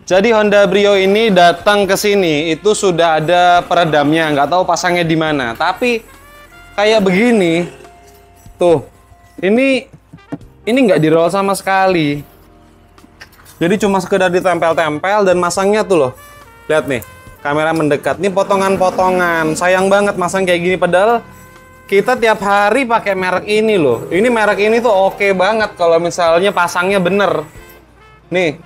Jadi Honda Brio ini datang ke sini itu sudah ada peredamnya, nggak tahu pasangnya di mana. Tapi kayak begini, tuh, ini nggak di-roll sama sekali. Jadi cuma sekedar ditempel-tempel dan masangnya tuh loh. Lihat nih, kamera mendekat. Ini potongan-potongan. Sayang banget masang kayak gini, padahal kita tiap hari pakai merek ini loh. Ini merek ini tuh oke banget kalau misalnya pasangnya bener. Nih.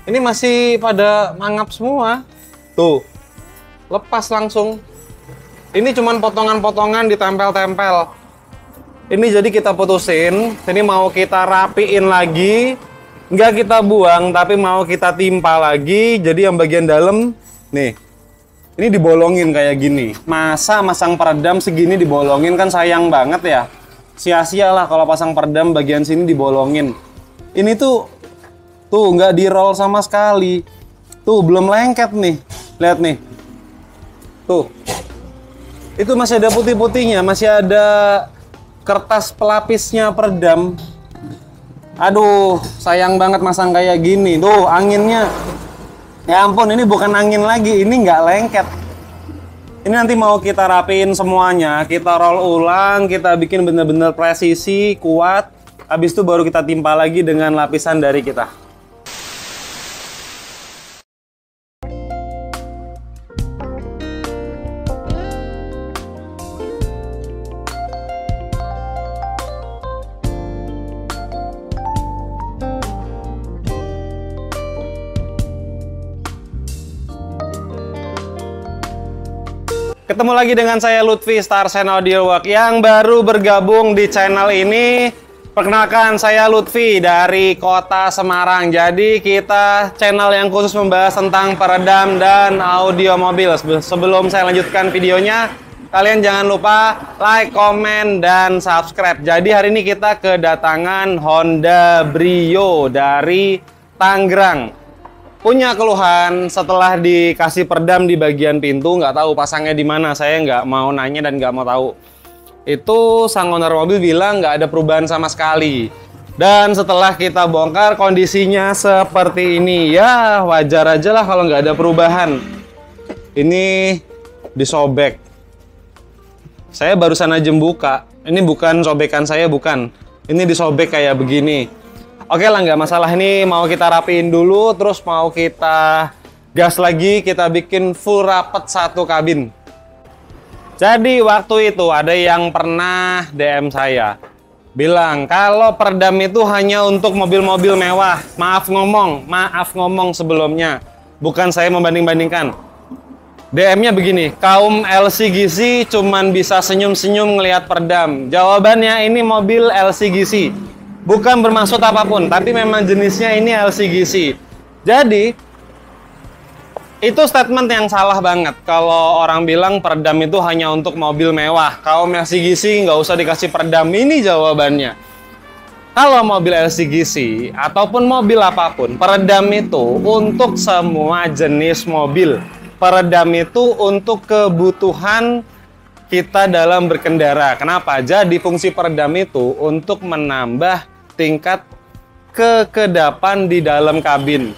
Ini masih pada mangap semua. Tuh. Lepas langsung. Ini cuman potongan-potongan ditempel-tempel. Ini jadi kita putusin. Ini mau kita rapiin lagi. Nggak kita buang, tapi mau kita timpa lagi. Jadi yang bagian dalam, nih. Ini dibolongin kayak gini. Masa masang peredam segini dibolongin, kan sayang banget ya. Sia-sia lah kalau pasang peredam bagian sini dibolongin. Ini tuh nggak di-roll sama sekali. Tuh, belum lengket nih. Lihat nih. Tuh. Itu masih ada putih-putihnya, masih ada kertas pelapisnya peredam. Aduh, sayang banget masang kayak gini. Tuh, anginnya. Ya ampun, ini bukan angin lagi, ini nggak lengket. Ini nanti mau kita rapiin semuanya, kita roll ulang, kita bikin bener-bener presisi, kuat. Habis itu baru kita timpa lagi dengan lapisan dari kita. Ketemu lagi dengan saya Lutfi Starsen Audio Work yang baru bergabung di channel ini. Perkenalkan, saya Lutfi dari kota Semarang. Jadi kita channel yang khusus membahas tentang peredam dan audio mobil. Sebelum saya lanjutkan videonya, kalian jangan lupa like, komen, dan subscribe. Jadi hari ini kita kedatangan Honda Brio dari Tangerang. Punya keluhan setelah dikasih peredam di bagian pintu, nggak tahu pasangnya di mana. Saya nggak mau nanya dan nggak mau tahu. Itu sang owner mobil bilang nggak ada perubahan sama sekali. Dan setelah kita bongkar kondisinya seperti ini. Ya wajar aja lah kalau nggak ada perubahan. Ini disobek. Saya barusan aja buka. Ini bukan sobekan saya, bukan. Ini disobek kayak begini. Oke lah, nggak masalah. Ini mau kita rapiin dulu, terus mau kita gas lagi, kita bikin full rapet satu kabin. Jadi waktu itu ada yang pernah DM saya, bilang kalau peredam itu hanya untuk mobil-mobil mewah. Maaf ngomong sebelumnya, bukan saya membanding-bandingkan. DM-nya begini, kaum LCGC cuman bisa senyum-senyum ngelihat peredam. Jawabannya ini mobil LCGC. Bukan bermaksud apapun, tapi memang jenisnya ini LCGC. Jadi, itu statement yang salah banget. Kalau orang bilang peredam itu hanya untuk mobil mewah. Kalau LCGC nggak usah dikasih peredam, ini jawabannya. Kalau mobil LCGC, ataupun mobil apapun, peredam itu untuk semua jenis mobil. Peredam itu untuk kebutuhan kita dalam berkendara. Kenapa? Jadi fungsi peredam itu untuk menambah tingkat kekedapan di dalam kabin.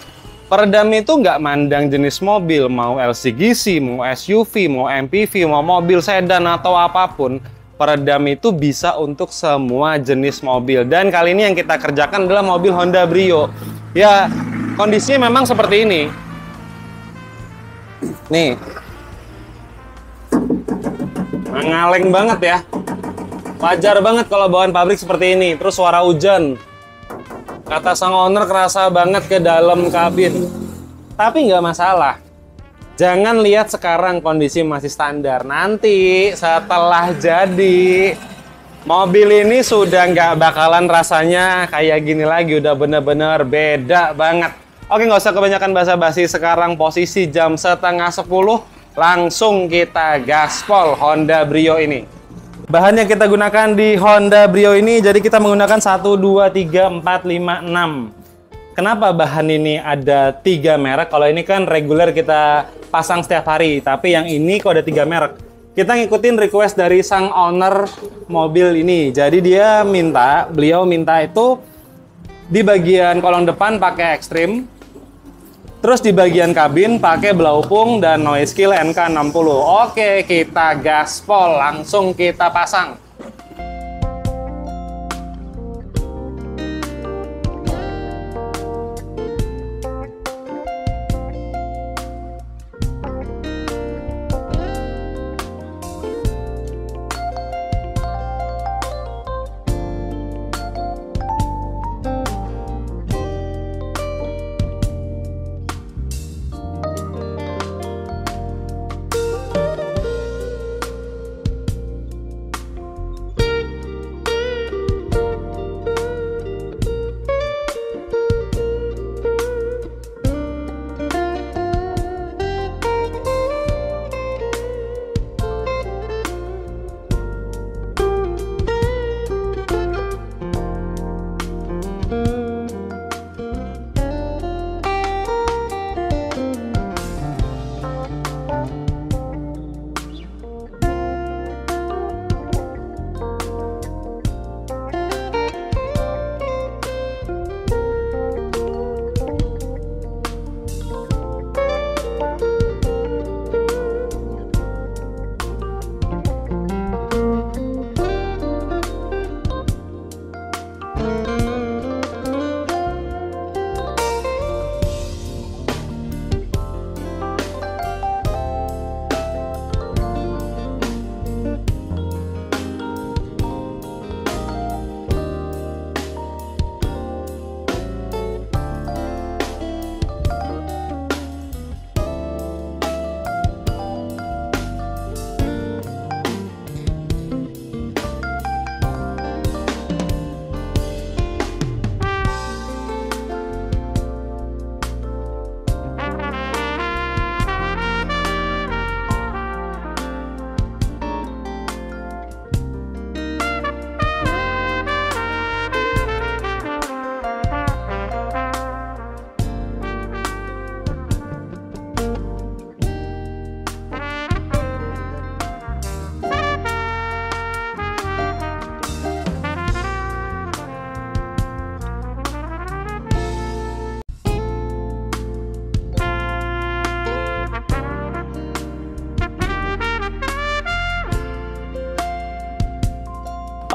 Peredam itu nggak mandang jenis mobil, mau LCGC, mau SUV, mau MPV, mau mobil sedan atau apapun. Peredam itu bisa untuk semua jenis mobil. Dan kali ini yang kita kerjakan adalah mobil Honda Brio. Ya, kondisinya memang seperti ini. Nih. Ngaleng banget ya. Wajar banget kalau bawaan pabrik seperti ini. Terus suara hujan. Kata sang owner kerasa banget ke dalam kabin. Tapi nggak masalah. Jangan lihat sekarang kondisi masih standar. Nanti setelah jadi, mobil ini sudah nggak bakalan rasanya kayak gini lagi. Udah bener-bener beda banget. Oke, nggak usah kebanyakan basa-basi. Sekarang posisi jam 9:30. Langsung kita gaspol Honda Brio ini. Bahan yang kita gunakan di Honda Brio ini, jadi kita menggunakan 1, 2, 3, 4, 5, 6. Kenapa bahan ini ada 3 merek? Kalau ini kan reguler kita pasang setiap hari, tapi yang ini kok ada 3 merek. Kita ngikutin request dari sang owner mobil ini. Jadi beliau minta itu di bagian kolong depan pakai Extreme, Terus di bagian kabin pakai Blaupung dan Noise-Kill NK60. Oke, kita gaspol, langsung kita pasang.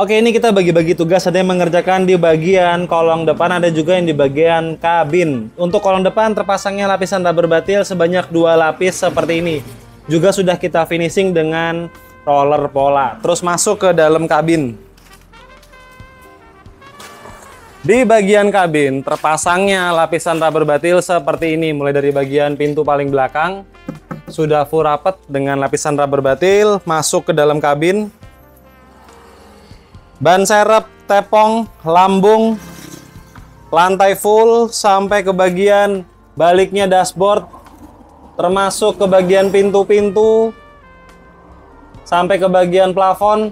Oke, ini kita bagi-bagi tugas. Ada yang mengerjakan di bagian kolong depan, ada juga yang di bagian kabin. Untuk kolong depan terpasangnya lapisan rubber batil sebanyak 2 lapis seperti ini. Juga sudah kita finishing dengan roller pola. Terus masuk ke dalam kabin. Di bagian kabin terpasangnya lapisan rubber batil seperti ini. Mulai dari bagian pintu paling belakang sudah full rapat dengan lapisan rubber batil. Masuk ke dalam kabin. Ban serep, tepong, lambung, lantai full sampai ke bagian baliknya dashboard, termasuk ke bagian pintu-pintu sampai ke bagian plafon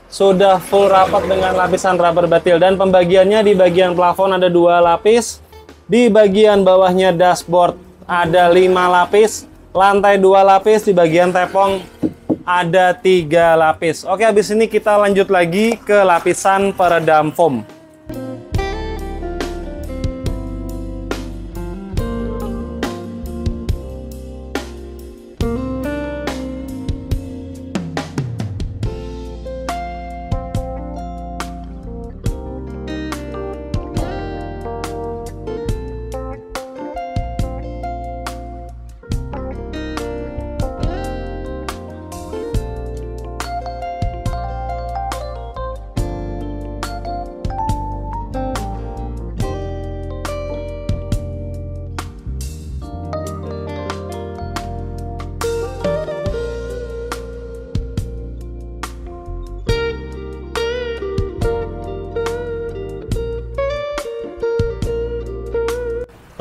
sudah full rapat dengan lapisan rubber batil. Dan pembagiannya di bagian plafon ada 2 lapis, di bagian bawahnya dashboard ada 5 lapis, lantai 2 lapis, di bagian tepong ada 3 lapis. Oke, habis ini kita lanjut lagi ke lapisan peredam foam.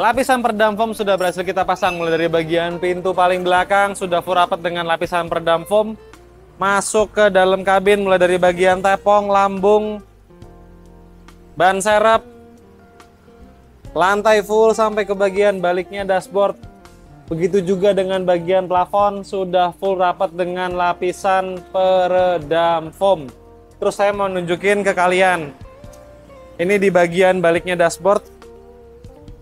Lapisan peredam foam sudah berhasil kita pasang. Mulai dari bagian pintu paling belakang sudah full rapat dengan lapisan peredam foam. Masuk ke dalam kabin mulai dari bagian tepong, lambung, ban serep, lantai full sampai ke bagian baliknya dashboard. Begitu juga dengan bagian plafon sudah full rapat dengan lapisan peredam foam. Terus saya mau nunjukin ke kalian. Ini di bagian baliknya dashboard.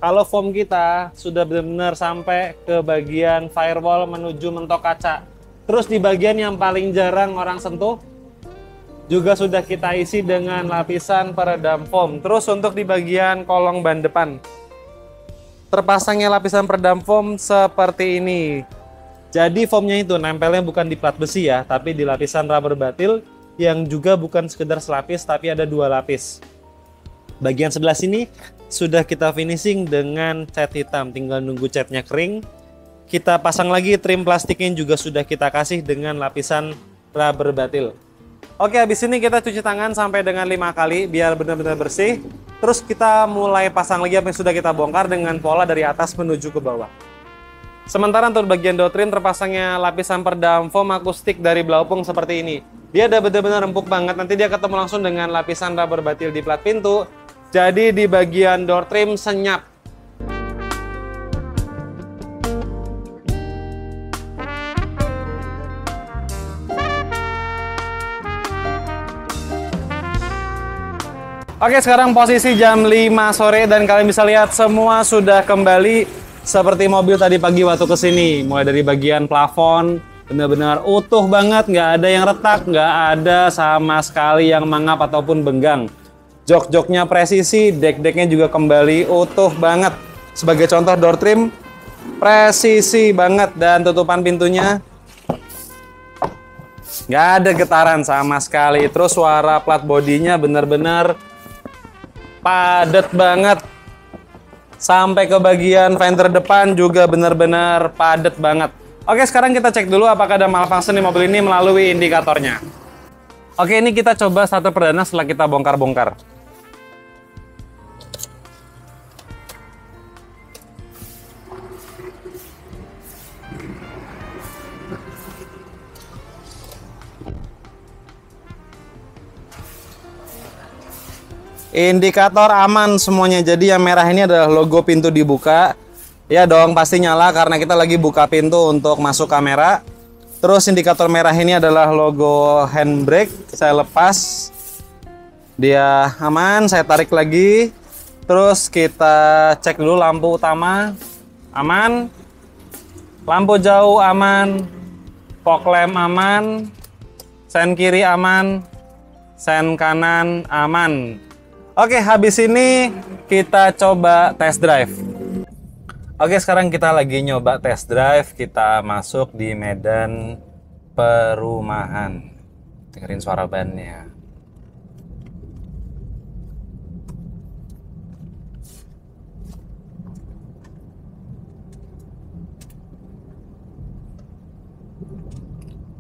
kalau foam kita sudah benar-benar sampai ke bagian firewall menuju mentok kaca. Terus di bagian yang paling jarang orang sentuh juga sudah kita isi dengan lapisan peredam foam. Terus untuk di bagian kolong ban depan terpasangnya lapisan peredam foam seperti ini. Jadi foamnya itu nempelnya bukan di plat besi ya, tapi di lapisan rubber batil yang juga bukan sekedar selapis tapi ada 2 lapis. Bagian sebelah sini sudah kita finishing dengan cat hitam, tinggal nunggu catnya kering. Kita pasang lagi trim plastiknya juga sudah kita kasih dengan lapisan rubber batil. Oke, habis ini kita cuci tangan sampai dengan 5 kali biar benar-benar bersih. Terus kita mulai pasang lagi apa yang sudah kita bongkar dengan pola dari atas menuju ke bawah. Sementara untuk bagian door trim terpasangnya lapisan peredam foam akustik dari Blaupung seperti ini. Dia udah benar-benar empuk banget, nanti dia ketemu langsung dengan lapisan rubber batil di plat pintu. Jadi di bagian door trim senyap. Oke, sekarang posisi jam 5 sore dan kalian bisa lihat semua sudah kembali seperti mobil tadi pagi waktu kesini. Mulai dari bagian plafon, benar-benar utuh banget, nggak ada yang retak, nggak ada sama sekali yang mangap ataupun benggang. Jok-joknya presisi, dek-deknya juga kembali utuh banget. Sebagai contoh door trim, presisi banget dan tutupan pintunya nggak ada getaran sama sekali. Terus suara plat bodinya benar-benar padat banget. Sampai ke bagian fender depan juga benar-benar padat banget. Oke, sekarang kita cek dulu apakah ada malfunction di mobil ini melalui indikatornya. Oke, ini kita coba starter perdana setelah kita bongkar-bongkar. Indikator aman semuanya. Jadi yang merah ini adalah logo pintu dibuka. Ya dong, pasti nyala karena kita lagi buka pintu untuk masuk kamera. Terus indikator merah ini adalah logo handbrake. Saya lepas. Dia aman, saya tarik lagi. Terus kita cek dulu lampu utama. Aman. Lampu jauh aman. Fog lamp aman. Sen kiri aman. Sen kanan aman. Oke, habis ini kita coba test drive. Oke, sekarang kita lagi nyoba test drive. Kita masuk di medan perumahan. Dengerin suara bannya.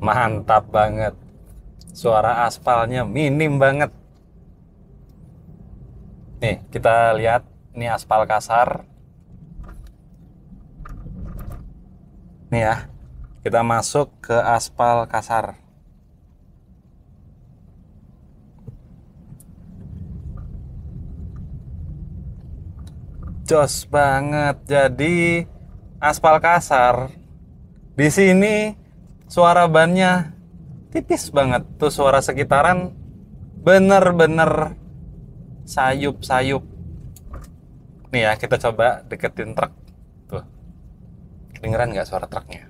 Mantap banget. Suara aspalnya minim banget. Nih, kita lihat, ini aspal kasar. Nih ya, kita masuk ke aspal kasar. Jos banget. Jadi, aspal kasar. Di sini, suara bannya tipis banget. Tuh suara sekitaran bener-bener sayup-sayup. Nih ya, kita coba deketin truk. Tuh. Kedengeran nggak suara truknya?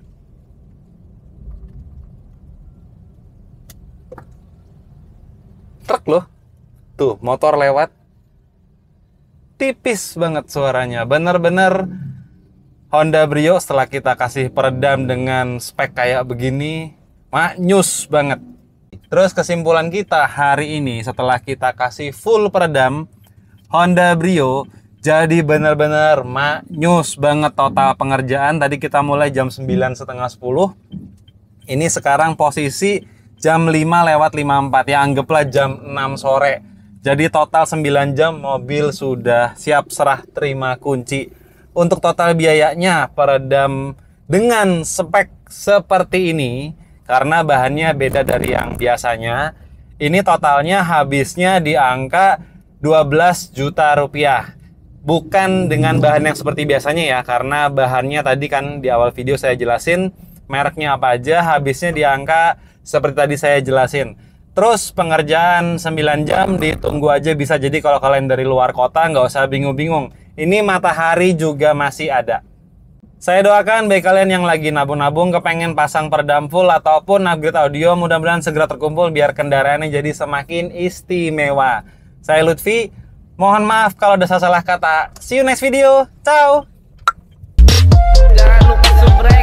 Truk loh. Tuh, motor lewat. Tipis banget suaranya. Bener-bener Honda Brio setelah kita kasih peredam dengan spek kayak begini, maknyus banget. Terus kesimpulan kita hari ini setelah kita kasih full peredam Honda Brio jadi benar-benar maknyus banget total pengerjaan. Tadi kita mulai jam 9.30 10. Ini sekarang posisi jam 5:54 ya, anggaplah jam 6 sore. Jadi total 9 jam mobil sudah siap serah terima kunci. Untuk total biayanya peredam dengan spek seperti ini, karena bahannya beda dari yang biasanya, ini totalnya habisnya di angka 12 juta rupiah. Bukan dengan bahan yang seperti biasanya ya, karena bahannya tadi kan di awal video saya jelasin mereknya apa aja, habisnya di angka seperti tadi saya jelasin. Terus pengerjaan 9 jam ditunggu aja bisa, jadi kalau kalian dari luar kota nggak usah bingung-bingung. Ini matahari juga masih ada. Saya doakan bagi kalian yang lagi nabung-nabung kepengen pasang peredam full ataupun upgrade audio, mudah-mudahan segera terkumpul biar kendaraannya jadi semakin istimewa. Saya Lutfi, mohon maaf kalau ada salah kata. See you next video. Ciao. Jangan lupa subscribe.